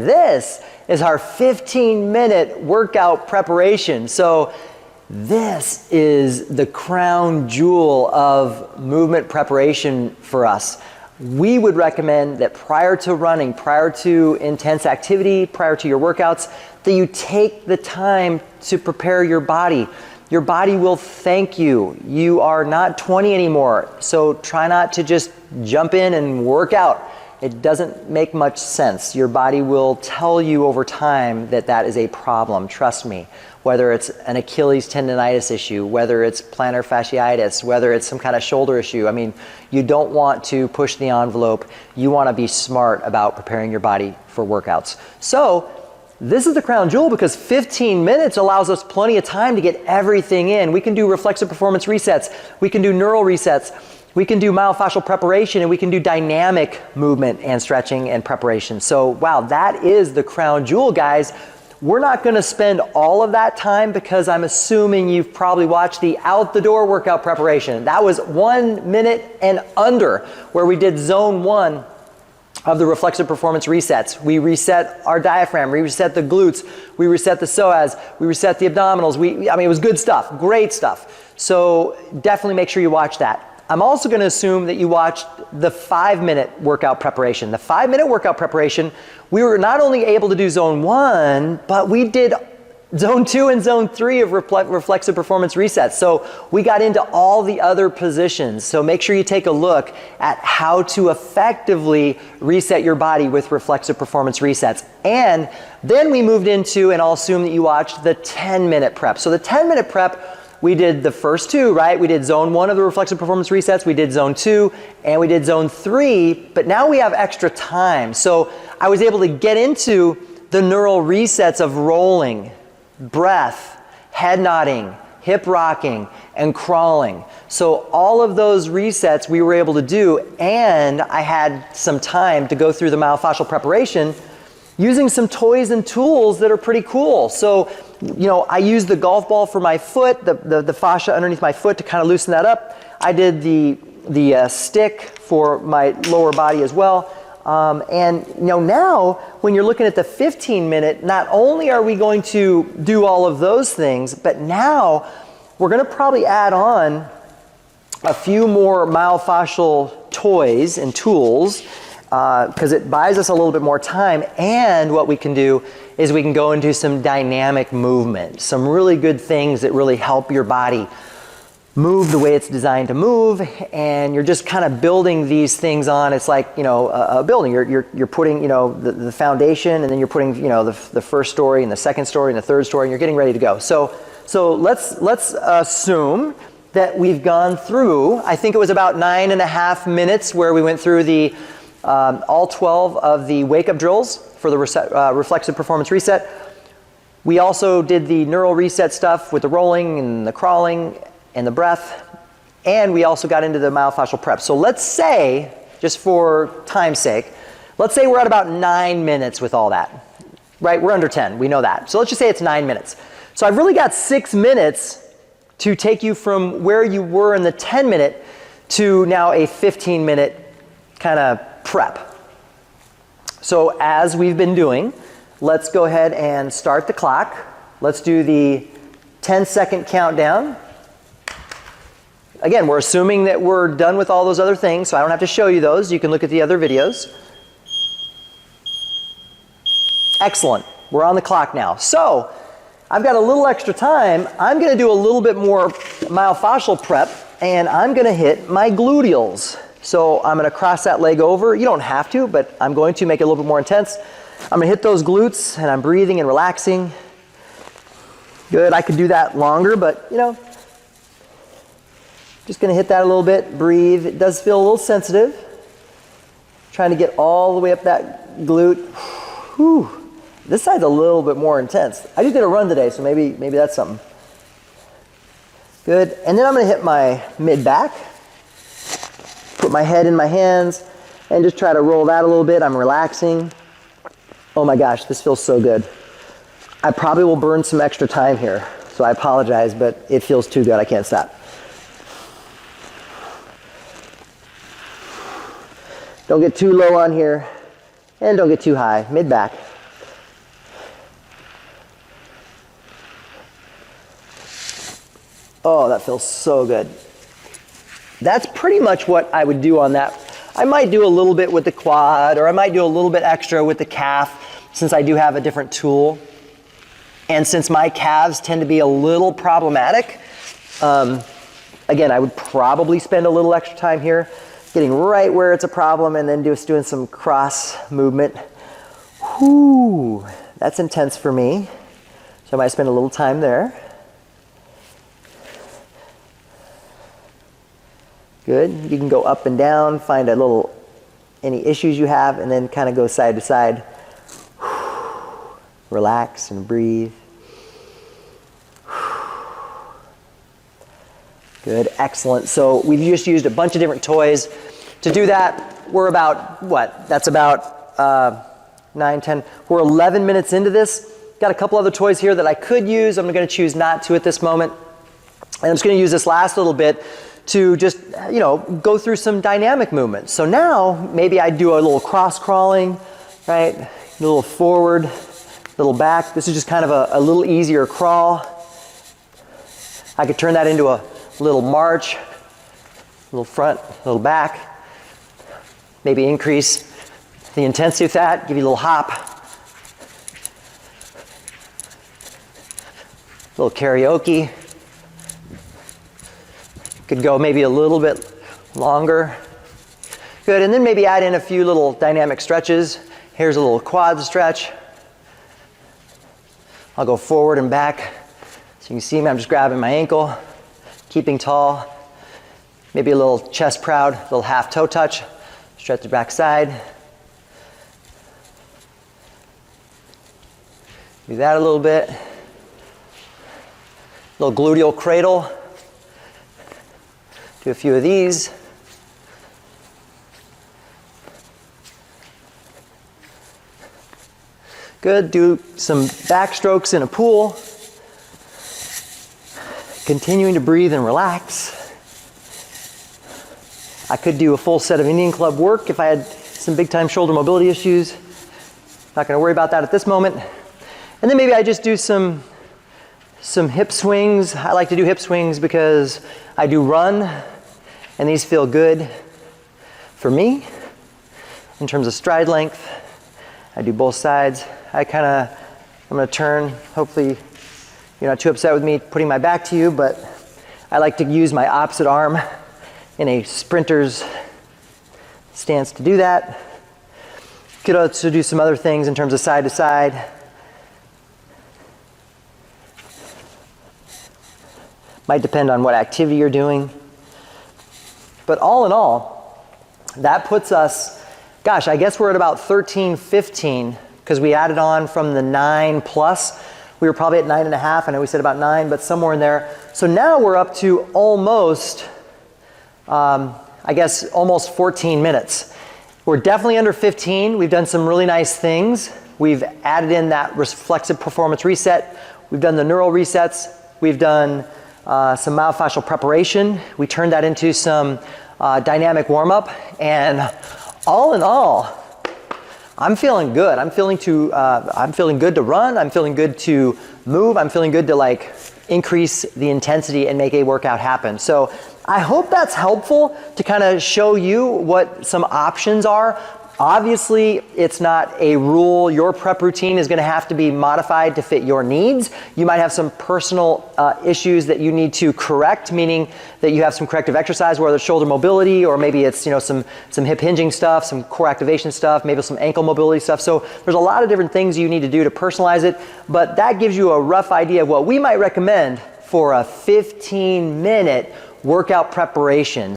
then this is our 15-minute workout preparation. So this is the crown jewel of movement preparation for us. We would recommend that prior to running, prior to intense activity, prior to your workouts, that you take the time to prepare your body. Your body will thank you. You are not 20 anymore, so try not to just jump in and work out. It doesn't make much sense. Your body will tell you over time that that is a problem, trust me. Whether it's an Achilles tendonitis issue, whether it's plantar fasciitis, whether it's some kind of shoulder issue. I mean, you don't want to push the envelope. You want to be smart about preparing your body for workouts. So this is the crown jewel because 15 minutes allows us plenty of time to get everything in. We can do reflexive performance resets. We can do neural resets. We can do myofascial preparation, and we can do dynamic movement and stretching and preparation. So wow, that is the crown jewel, guys. We're not going to spend all of that time because I'm assuming you've probably watched the out the door workout preparation. That was 1 minute and under, where we did zone 1 of the reflexive performance resets. We reset our diaphragm, we reset the glutes, we reset the psoas, we reset the abdominals. I mean, it was good stuff, great stuff. So definitely make sure you watch that. I'm also going to assume that you watched the 5-minute workout preparation. The 5-minute workout preparation, we were not only able to do zone 1, but we did zone 2 and zone 3 of reflexive performance resets. So we got into all the other positions. So make sure you take a look at how to effectively reset your body with reflexive performance resets. And then we moved into, and I'll assume that you watched the 10-minute prep. So the 10-minute prep, we did the first 2, right? We did zone 1 of the reflexive performance resets, we did zone 2, and we did zone 3, but now we have extra time. So I was able to get into the neural resets of rolling, breath, head nodding, hip rocking, and crawling. So all of those resets we were able to do, and I had some time to go through the myofascial preparation using some toys and tools that are pretty cool. So, you know, I used the golf ball for my foot, the fascia underneath my foot to kind of loosen that up. I did the stick for my lower body as well. And you know, now when you're looking at the 15-minute, not only are we going to do all of those things, but now we're going to probably add on a few more myofascial toys and tools because it buys us a little bit more time. And what we can do is we can go into some dynamic movement, some really good things that really help your body move the way it's designed to move, and you're just kind of building these things on. It's like, you know, a building. You're putting, you know, the foundation, and then you're putting, you know, the first story and the second story and the third story, and you're getting ready to go. So let's assume that we've gone through, I think it was about 9.5 minutes where we went through the all 12 of the wake-up drills for the reflexive performance reset. We also did the neural reset stuff with the rolling and the crawling and the breath, and we also got into the myofascial prep. So let's say, just for time's sake, let's say we're at about 9 minutes with all that, right? We're under 10, we know that. So let's just say it's 9 minutes. So I've really got 6 minutes to take you from where you were in the 10-minute to now a 15-minute kind of prep. So as we've been doing, let's go ahead and start the clock. Let's do the 10-second countdown. Again, we're assuming that we're done with all those other things, so I don't have to show you those. You can look at the other videos. Excellent. We're on the clock now. So I've got a little extra time. I'm going to do a little bit more myofascial prep, and I'm going to hit my gluteals. So I'm going to cross that leg over. You don't have to, but I'm going to make it a little bit more intense. I'm going to hit those glutes, and I'm breathing and relaxing. Good. I could do that longer, but, you know, just going to hit that a little bit, breathe. It does feel a little sensitive. Trying to get all the way up that glute. Whew. This side's a little bit more intense. I just did a run today, so maybe that's something. Good. And then I'm going to hit my mid-back. Put my head in my hands and just try to roll that a little bit. I'm relaxing. Oh my gosh, this feels so good. I probably will burn some extra time here, so I apologize, but it feels too good. I can't stop. Don't get too low on here, and don't get too high. Mid-back. Oh, that feels so good. That's pretty much what I would do on that. I might do a little bit with the quad, or I might do a little bit extra with the calf, since I do have a different tool. And since my calves tend to be a little problematic, again, I would probably spend a little extra time here, getting right where it's a problem, and then just doing some cross movement. Whew, that's intense for me. So I might spend a little time there. Good. You can go up and down, find any issues you have, and then kind of go side to side. Relax and breathe. Good, excellent. So we've just used a bunch of different toys. To do that, we're about, what? That's about 9, 10. We're 11 minutes into this. Got a couple other toys here that I could use. I'm going to choose not to at this moment. And I'm just going to use this last little bit to just, go through some dynamic movements. So now, maybe I do a little cross crawling, right? A little forward, a little back. This is just kind of a little easier crawl. I could turn that into a little march, a little front, a little back. Maybe increase the intensity of that, give you a little hop. A little karaoke. Could go maybe a little bit longer. Good, and then maybe add in a few little dynamic stretches. Here's a little quad stretch. I'll go forward and back. So you can see me, I'm just grabbing my ankle, keeping tall. Maybe a little chest proud, a little half toe touch. Stretch the back side. Do that a little bit. Little gluteal cradle. Do a few of these. Good, do some backstrokes in a pool. Continuing to breathe and relax. I could do a full set of Indian club work if I had some big time shoulder mobility issues. Not going to worry about that at this moment. And then maybe I just do some hip swings. I like to do hip swings because I do run, and these feel good for me in terms of stride length. I do both sides. I'm going to turn. Hopefully you're not too upset with me putting my back to you, but I like to use my opposite arm in a sprinter's stance to do that. Could also do some other things in terms of side to side. Might depend on what activity you're doing. But all in all, that puts us, gosh, I guess we're at about 13, 15, because we added on from the 9 plus. We were probably at 9.5. I know we said about 9, but somewhere in there. So now we're up to almost, almost 14 minutes. We're definitely under 15. We've done some really nice things. We've added in that reflexive performance reset. We've done the neural resets. We've done some myofascial preparation. We turned that into some dynamic warm-up. And all in all, I'm feeling good. I'm feeling good to run. I'm feeling good to move. I'm feeling good to increase the intensity and make a workout happen. So I hope that's helpful to kind of show you what some options are. Obviously, it's not a rule. Your prep routine is going to have to be modified to fit your needs. You might have some personal issues that you need to correct, meaning that you have some corrective exercise, whether it's shoulder mobility or maybe it's some hip hinging stuff, some core activation stuff, maybe some ankle mobility stuff. So there's a lot of different things you need to do to personalize it, but that gives you a rough idea of what we might recommend for a 15-minute workout preparation.